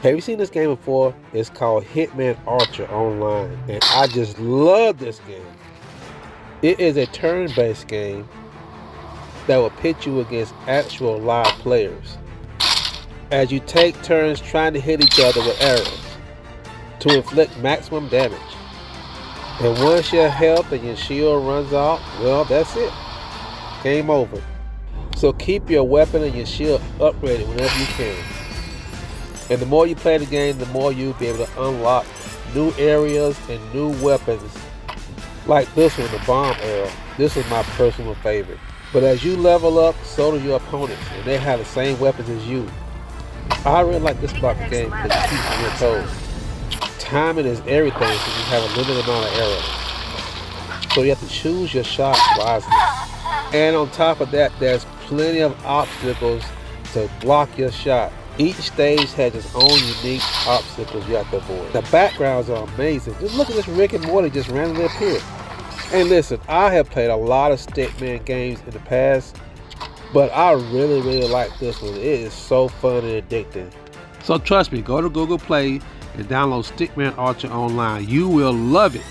Have you seen this game before? It's called Hitman Archer Online, and I just love this game. It is a turn-based game that will pit you against actual live players as you take turns trying to hit each other with arrows to inflict maximum damage. And once your health and your shield runs out, well, that's it. Game over. So keep your weapon and your shield upgraded whenever you can. And the more you play the game, the more you'll be able to unlock new areas and new weapons. Like this one, the bomb arrow. This is my personal favorite. But as you level up, so do your opponents, and they have the same weapons as you. I really like this about the game because it keeps you on your toes. Timing is everything, so you have a limited amount of arrows. So you have to choose your shots wisely. And on top of that, there's plenty of obstacles to block your shot. Each stage has its own unique obstacles you have to avoid. The backgrounds are amazing. Just look at this Rick and Morty just randomly appeared. And listen, I have played a lot of Stickman games in the past, but I really like this one. It is so fun and addicting. So trust me, go to Google Play and download Stickman Archer Online. You will love it.